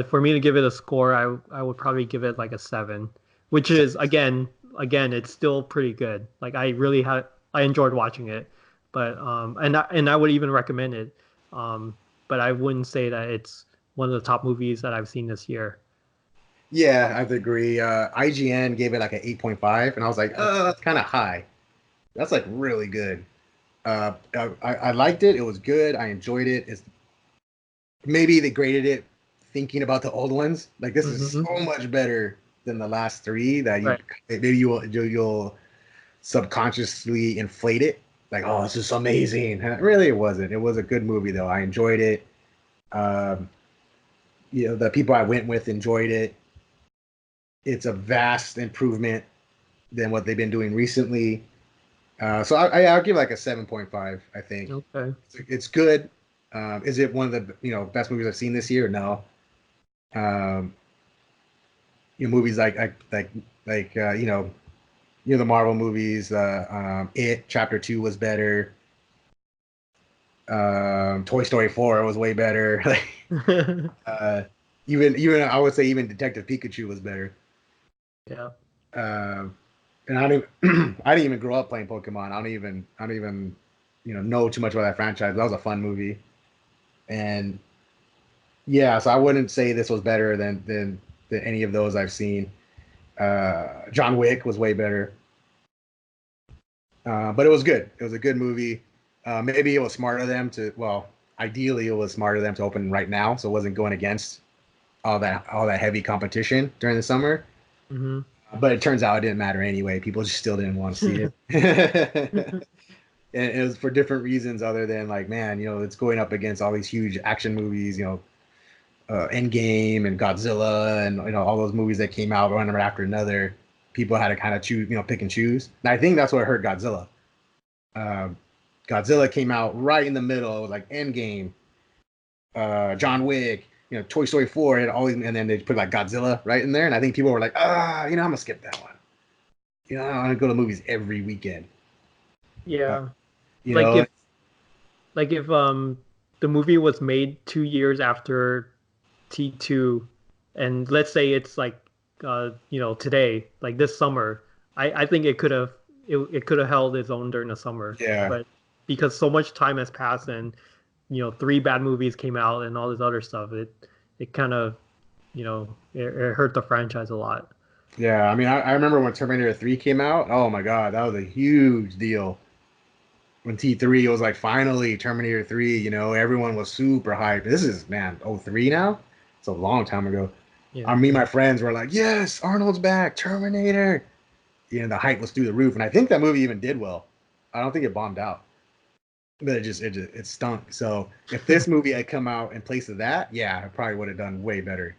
for me to give it a score, I would probably give it like a 7, which is again it's still pretty good. Like I enjoyed watching it, but and I would even recommend it. But I wouldn't say that it's one of the top movies that I've seen this year. yeah, I would agree. IGN gave it like an 8.5, and I was like, oh, that's kind of high. That's like really good. I liked it. It was good. I enjoyed it. It's maybe they graded it thinking about the old ones. Like this is Hmm. so much better than the last three that Right. maybe you'll subconsciously inflate it. Like, oh, this is amazing. And really, it wasn't. It was a good movie though. I enjoyed it. Um, the people I went with enjoyed it. It's a vast improvement than what they've been doing recently. So I'll give like a 7.5. I think Okay. it's good. Is it one of the best movies I've seen this year? No. Um, movies like the Marvel movies. It Chapter 2 was better. Toy Story 4 was way better. uh, even I would say even Detective Pikachu was better. Yeah. Um, and I didn't I didn't even grow up playing Pokemon. I don't even know too much about that franchise. That was a fun movie, and yeah, so I wouldn't say this was better than any of those I've seen. John Wick was way better, but it was good. It was a good movie. Maybe it was smart of them to well, ideally it was smart of them to open right now, so it wasn't going against all that heavy competition during the summer. Hmm. But it turns out it didn't matter anyway. People just still didn't want to see it. And it was for different reasons other than like, man, it's going up against all these huge action movies, Endgame and Godzilla and all those movies that came out one after another. people had to kind of choose, pick and choose. And I think that's what hurt Godzilla. Uh, Godzilla came out right in the middle. It was like Endgame, John Wick, Toy Story 4, and always, and then they put like Godzilla right in there. And I think people were like, I'm gonna skip that one. I'm gonna go to movies every weekend. Uh, Yeah. you Like know, if the movie was made 2 years after T2, and let's say it's like today, like this summer, I think it could have held its own during the summer. yeah, But because so much time has passed and three bad movies came out and all this other stuff, it kind of it hurt the franchise a lot. yeah. I mean, I remember when Terminator 3 came out. Oh my God, that was a huge deal. When T3 was like finally Terminator 3, everyone was super hyped. This is, man, '03 now. It's a long time ago. Yeah. Me and my friends were like, yes, Arnold's back, Terminator. The hype was through the roof, and I think that movie even did well. I don't think it bombed out, but it stunk. So if this movie had come out in place of that, yeah, it probably would have done way better.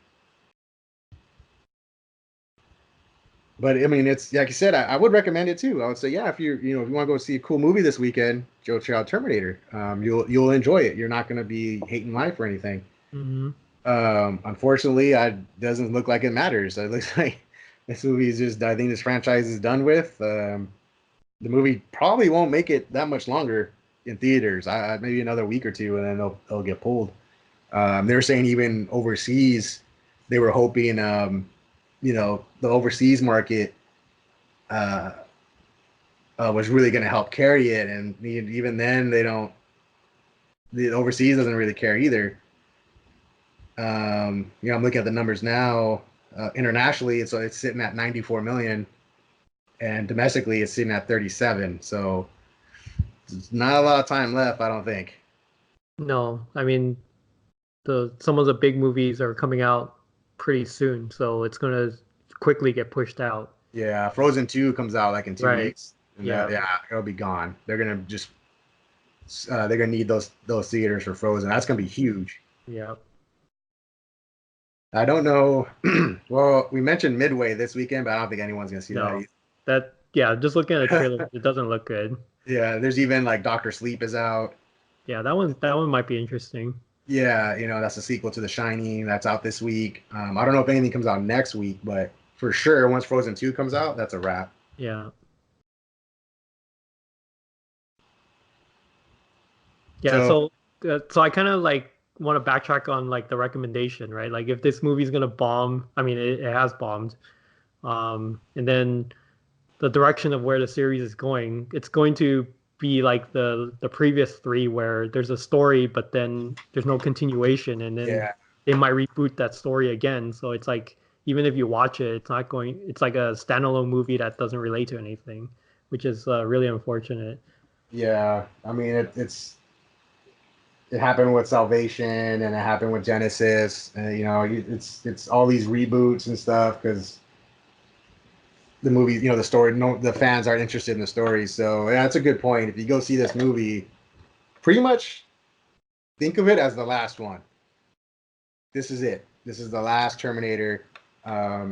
But I mean, it's like you said, I would recommend it too. I would say, yeah, if if you want to go see a cool movie this weekend, go check out Terminator. You'll enjoy it. You're not going to be hating life or anything. Hmm. Unfortunately, it doesn't look like it matters. It looks like this movie is just. I think this franchise is done with. The movie probably won't make it that much longer in theaters. Maybe another week or two, and then they'll get pulled. They were saying even overseas, they were hoping, the overseas market uh, was really going to help carry it, and even then, they don't. The overseas doesn't really care either. I'm looking at the numbers now. Internationally, it's sitting at 94 million, and domestically, it's sitting at 37. So it's not a lot of time left, I don't think. No, I mean the some of the big movies are coming out pretty soon, so it's gonna quickly get pushed out. Yeah, Frozen 2 comes out like in two Right. weeks, and Yeah. yeah, it'll be gone. They're gonna need those theaters for Frozen. That's gonna be huge. Yeah. I don't know. Well, we mentioned Midway this weekend, but I don't think anyone's gonna see that No. either. That yeah, just looking at the trailer, it doesn't look good. Yeah, there's even like Doctor Sleep is out. Yeah, that one might be interesting. Yeah, that's a sequel to The Shining that's out this week. I don't know if anything comes out next week, but for sure, once Frozen 2 comes out, that's a wrap. Yeah. Yeah, So, so I kind of like want to backtrack on like the recommendation, right? Like if this movie's gonna bomb, I mean it has bombed. And then the direction of where the series is going, it's going to be like the previous three where there's a story but then there's no continuation and then yeah, they might reboot that story again. So it's like even if you watch it, it's like a standalone movie that doesn't relate to anything, which is really unfortunate. yeah. I mean, it happened with Salvation and it happened with Genesis. And, it's all these reboots and stuff because the movie, the story, no, the fans aren't interested in the story. So yeah, that's a good point. If you go see this movie, pretty much think of it as the last one. This is it. This is the last Terminator.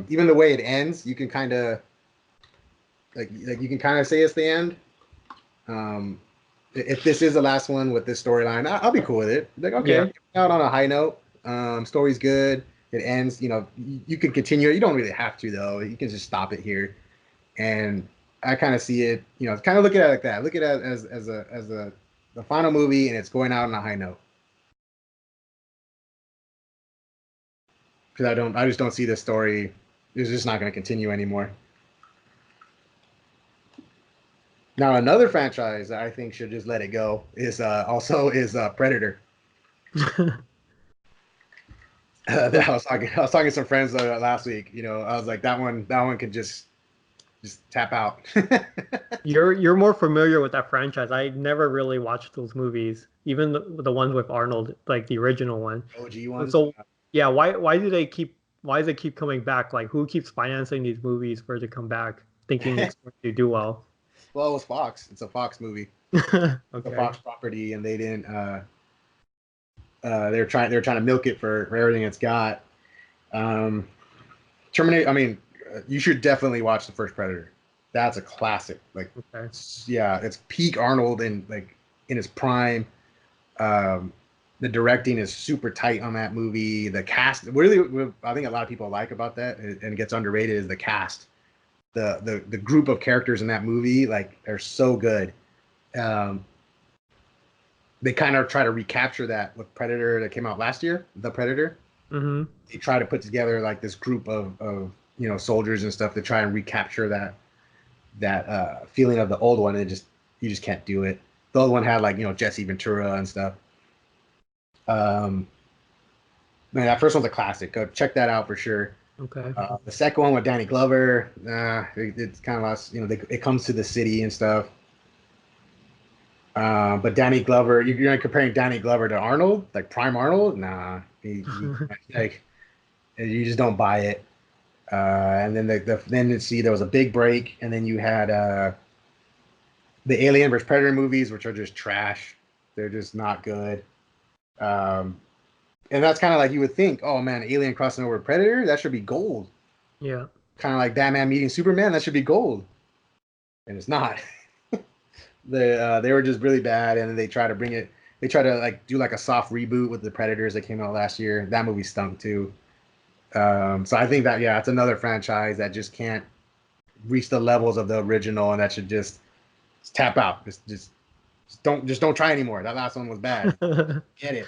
Even the way it ends, you can kind of like you can kind of say it's the end. Um, if this is the last one with this storyline, I'll be cool with it. Like, Yeah. okay, out on a high note. Story's good. It ends. You can continue. You don't really have to though. You can just stop it here. And I kind of see it. Kind of look at it like that. Look at it as the final movie, and it's going out on a high note. Because I just don't see this story. It's just not going to continue anymore. Now another franchise that I think should just let it go is Predator. I was talking to some friends last week. I was like that one could just tap out. You're more familiar with that franchise. I never really watched those movies, even the ones with Arnold, like the original one. OG ones. So yeah, why does it keep coming back? Like who keeps financing these movies for it to come back, thinking it's going to do well? Well, it was Fox. It's a Fox movie, a Okay. Fox property, and they didn't. They're trying to milk it for everything it's got. Um, Terminator. I mean, You should definitely watch the first Predator. That's a classic. Like, Okay. yeah, it's peak Arnold in like in his prime. Um, the directing is super tight on that movie. The cast, really, I think a lot of people like about that and gets underrated is the cast. The group of characters in that movie, like, they're so good. Um, they kind of try to recapture that with Predator that came out last year, The Predator. Mm-hmm. They try to put together like this group of soldiers and stuff to try and recapture that feeling of the old one, and you just can't do it. The old one had like Jesse Ventura and stuff. Um, Man, that first one's a classic. Go check that out for sure. Okay. The second one with Danny Glover, it's kind of lost. It comes to the city and stuff. But Danny Glover, you're not comparing Danny Glover to Arnold, like Prime Arnold. Nah, like you just don't buy it. And then then see there was a big break, and then you had the Alien vs Predator movies, which are just trash. They're just not good. Um, and that's kind of like you would think, oh man, Alien crossing over Predator, that should be gold. Yeah. Kind of like Batman meeting Superman, that should be gold, and it's not. They were just really bad, and then they try to bring it. They try to like do like a soft reboot with the Predators that came out last year. That movie stunk too. So I think that it's another franchise that just can't reach the levels of the original, and that should just tap out. Just don't try anymore. That last one was bad. Get it.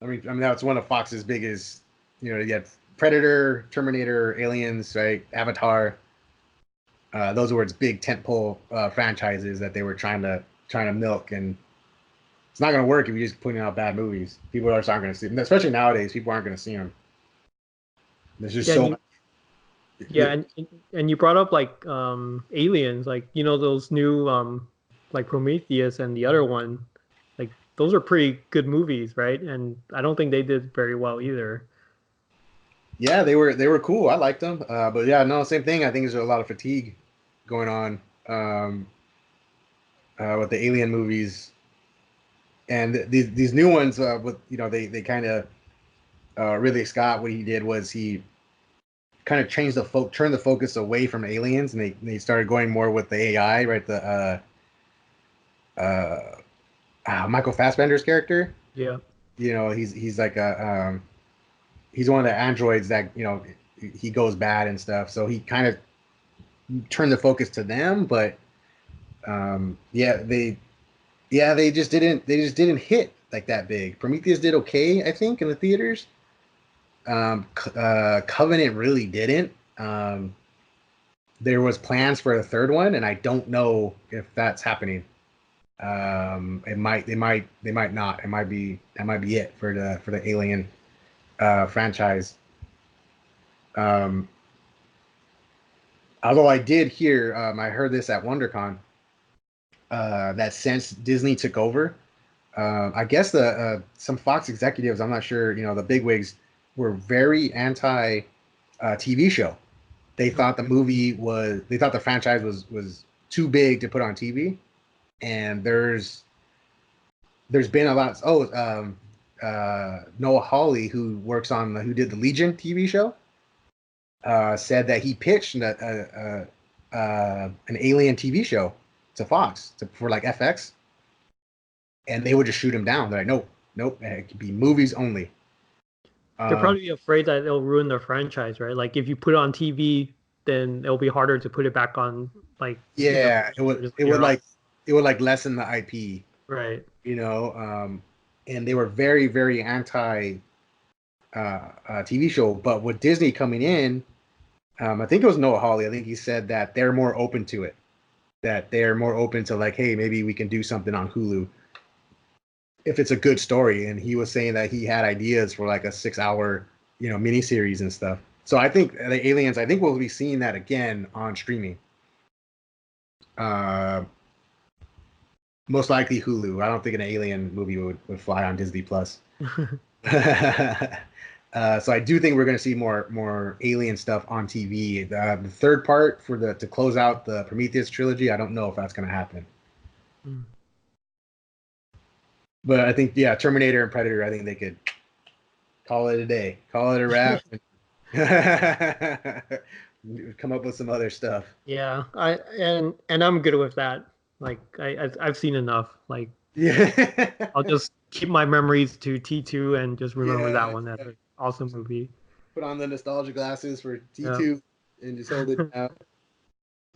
I mean that's one of Fox's biggest. You had Predator, Terminator, Aliens, right? Avatar. Those were its big tentpole franchises that they were trying to milk, and it's not going to work if you're just putting out bad movies. People aren't going to see them, especially nowadays. People aren't going to see them. There's just Yeah, and so you much. yeah, and you brought up like aliens, like those new like Prometheus and the other one, like those are pretty good movies, right? And I don't think they did very well either. Yeah, they were cool. I liked them, but yeah, no, same thing. I think there's a lot of fatigue going on with the alien movies, and these new ones. With they kind of Ridley Scott. What he did was he kind of turned the focus away from aliens, and they started going more with the AI, right? The Michael Fassbender's character. Yeah. He's like he's one of the androids that he goes bad and stuff. So he kind of turned the focus to them, but they just didn't hit like that big. Prometheus did okay, I think, in the theaters. Covenant really didn't. There was plans for a third one, and I don't know if that's happening. They might not. That might be it for the Alien franchise. Um, Although I did hear, I heard this at WonderCon, that since Disney took over, I guess some Fox executives, I'm not sure, the bigwigs, were very anti TV show. They thought the franchise was too big to put on TV, and there's been a lot. Noah Hawley, who did the Legion TV show, said that he pitched an Alien TV show to Fox for like FX, and they would just shoot him down. They're like, nope, nope, it could be movies only. They're Um, probably afraid that it'll ruin their franchise, right? Like if you put it on TV, then it'll be harder to put it back on, like yeah, it would just it would later on. like it would like lessen the IP, Right. you know. And they were very very anti TV show, but with Disney coming in, I think it was Noah Hawley. I think he said that they're more open to it. That they're more open to like, hey, maybe we can do something on Hulu if it's a good story. And he was saying that he had ideas for like a 6 hour, miniseries and stuff. So I think the Aliens. I think we'll be seeing that again on streaming. Uh, Most likely Hulu. I don't think an Alien movie would fly on Disney Plus. So I do think we're going to see more Alien stuff on TV. The third part to close out the Prometheus trilogy, I don't know if that's going to happen. Mm. But I think Terminator and Predator. I think they could call it a day, call it a wrap. Come up with some other stuff. Yeah, and I'm good with that. Like I've seen enough. Like Yeah. I'll just keep my memories to T2 and just remember Yeah. that one. That's an awesome movie. Put on the nostalgia glasses for Yeah, T2 and just hold it down.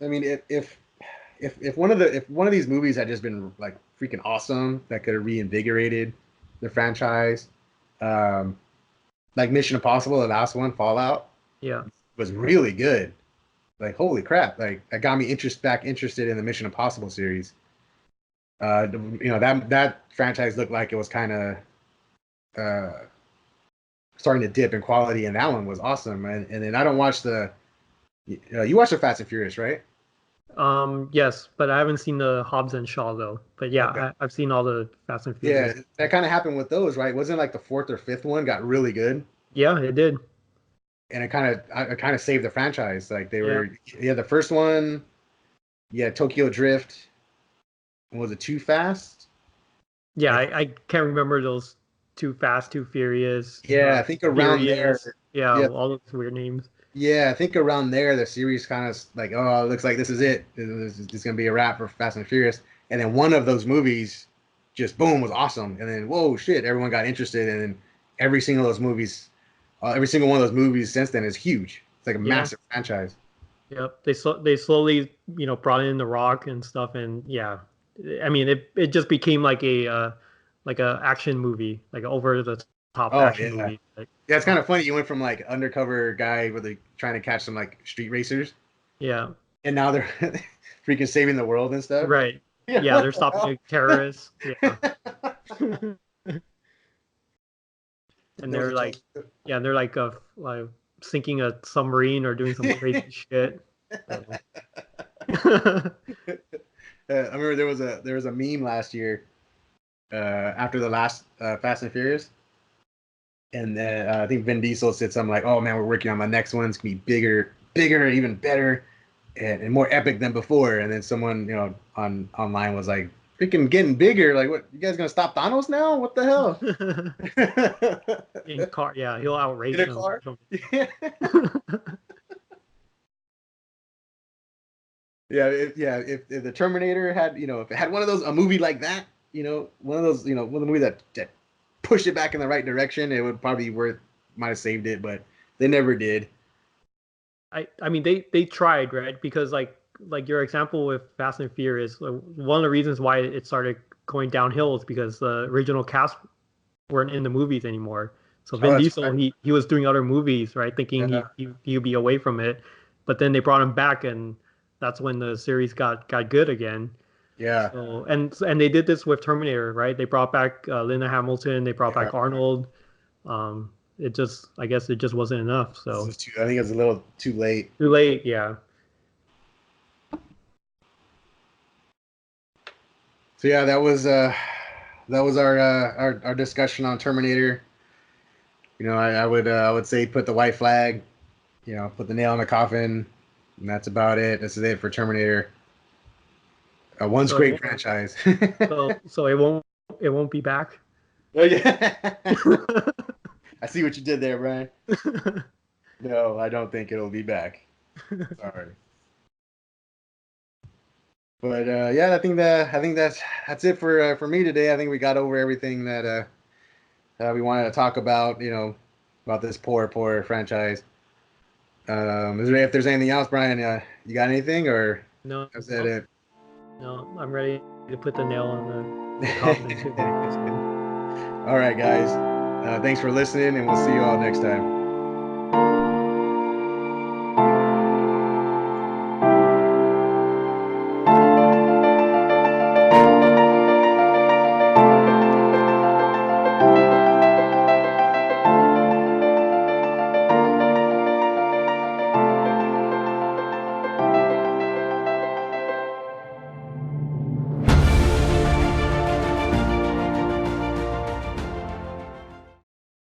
I mean, if one of the if one of these movies had just been like freaking awesome, that could have reinvigorated the franchise, um, like Mission Impossible, the last one, Fallout, yeah, was really good. Like holy crap! Like that got me back interested in the Mission Impossible series. That franchise looked like it was kind of uh, starting to dip in quality, and that one was awesome. And then I don't watch you watch the Fast and Furious, right? yes, but I haven't seen the Hobbs and Shaw though. But yeah, Okay. I've seen all the Fast and Yeah, Furious. that kind of happened with those, right? Wasn't like the fourth or fifth one got really good, Yeah, it did. and it kind of saved the franchise. Like they Yeah, were, yeah, the first one, yeah, Tokyo Drift, was it Too Fast? yeah. And I can't remember those Too Fast, Too Furious, yeah, I think around there, Furious. Yeah, yeah, all those weird names. yeah, I think around there the series kind of like, oh, it looks like this is it. This is gonna be a wrap for Fast and Furious. And then one of those movies just boom was awesome. And then whoa shit, everyone got interested. And then every single one of those movies since then is huge. It's like a Yeah, massive franchise. yep. They slowly brought in The Rock and stuff, and yeah, I mean it just became like a action movie, like over the top Oh action yeah, movie. Like, yeah. It's kind uh, of funny. You went from like undercover guy where they trying to catch some like street racers, yeah, and now they're freaking saving the world and stuff. right. Yeah, Yeah, what they're the stopping hell? a terrorist. Yeah. And There was they're a like, joke. yeah, they're like sinking a submarine or doing some crazy shit. So, I remember there was a meme last year after the last Fast and Furious, and then I think Vin Diesel said something like, "Oh man, we're working on my next one. It's gonna be bigger, even better, and more epic than before." And then someone online was like, "Freaking getting bigger! Like what? You guys gonna stop Thanos now? What the hell?" in car, yeah, he'll In outrace a them. car? Yeah, if the Terminator had, if it had one of those, a movie like that, one of those, one of the movie that pushed it back in the right direction, it would probably be might have saved it, but they never did. I mean they tried, right? Because like your example with Fast and Furious, one of the reasons why it started going downhill is because the original cast weren't in the movies anymore. So Oh, Vin that's Diesel, right. he was doing other movies, right? Thinking Yeah, he'd be away from it, but then they brought him back, and that's when the series got good again. yeah, So and they did this with Terminator, right? They brought back Linda Hamilton, they brought yeah. back Arnold. It just I guess it just wasn't enough. This So was I think it's a little too late. too late, yeah. So yeah, that was our discussion on Terminator. I would say put the white flag, put the nail in the coffin, and that's about it. This is it for Terminator. Once So great franchise. so it won't be back. Oh yeah. I see what you did there, Brian. No, I don't think it'll be back. Sorry. But yeah, I think that's it for me today. I think we got over everything that we wanted to talk about. About this poor franchise. If there's anything else, Brian, you got anything, or No, is that it? no, I'm ready to put the nail on the coffin too. So. All right, guys. Thanks for listening, and we'll see you all next time.